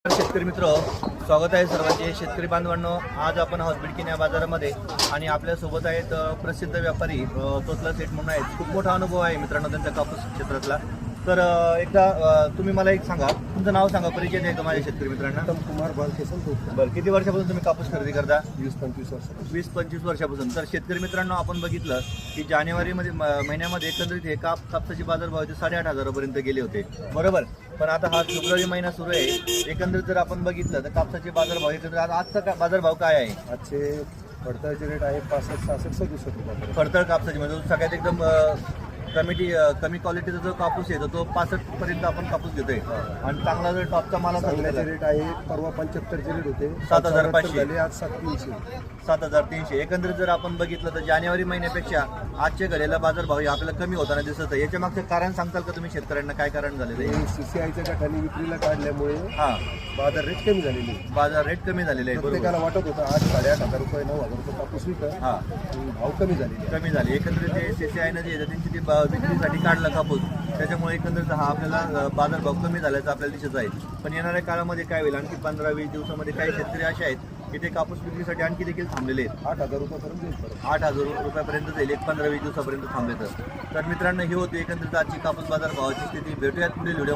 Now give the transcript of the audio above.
शेतकरी मित्र, स्वागत आहे सर्वांचे. शेतकरी बांधवांनो, आज आपण आहोत बिडकीन या बाजारामध्ये आणि आपल्यासोबत आहेत प्रसिद्ध व्यापारी तोतला सेठ म्हणून आहेत. खूप मोठा अनुभव आहे मित्रांनो त्यांच्या कापूस क्षेत्रातला. तर एकदा तुम्ही मला एक सांगा, तुमचं नाव सांगा, परिचय द्या का माझ्या शेतकरी मित्रांना. उत्तम कुमार बालकेशन तोतला. बरं, किती वर्षापासून तुम्ही कापूस खरेदी करता? 20-25 वर्ष. 20-25 वर्षापासून. तर शेतकरी मित्रांनो, आपण बघितलं की जानेवारीमध्ये महिन्यामध्ये एकंदरीत हे कापसाचे बाजारभाव 8,500 पर्यंत गेले होते, बरोबर. पण आता हा फेब्रुवारी महिना सुरू आहे. एकंदरीत जर आपण बघितलं तर कापसाचे बाजारभाव एकंदरीत आजचा बाजारभाव काय आहे? आजचे पडताळचे रेट आहे 65-66 रुपये. फडतळ कापसाची म्हणजे सगळ्यात एकदम कमी क्वालिटीचा जो कापूस आहे तो 65 पर्यंत आपण कापूस घेतोय. आणि चांगला जर टॉपचा माल असेल चांगल्याचे रेट आहे. परवा 75चे रेट होते, 7,500 झाले, आज 7,300. 7,300. एकंदरीत जर आपण बघितलं तर जानेवारी महिन्यापेक्षा आजच्या घडीला बाजारभाव हे आपल्याला कमी होताना दिसत आहे. याच्या मागचं कारण सांगताल का तुम्ही शेतकऱ्यांना, काय कारण झालेलं आहे? CCIच्या गटाने विक्रीला काढल्यामुळे हां, बाजार रेट कमी झालेले आहे. बाजार रेट कमी झालेले आहे, बरोबर. प्रत्येकाला वाटत होतं 8,000-8,500 रुपये 9,000 रुपये कापूस विकत, हां, भाव कमी झालेले. कमी झाली. एकंदरीत ते CCIनं जे त्यांची ती विक्रीसाठी काढला कापूस, त्याच्यामुळे एकंदरीत हा आपल्याला बाजारभाव कमी झाल्याचं आपल्याला दिसत आहे. पण येणाऱ्या काळामध्ये काय होईल? आणखी 15-20 दिवसामध्ये काही शेतकरी असे आहेत की ते कापूस विक्रीसाठी आणखी देखील थांबलेले आहेत. 8,000 रुपयापर्यंत येईल परत. 8,000 रुपयापर्यंत जाईल, 15-20 दिवसापर्यंत थांबले तर. मित्रांनो, ही होती एकंदरीत आजची कापूस बाजार भावाची स्थिती. भेटूयात पुढील व्हिडिओमध्ये.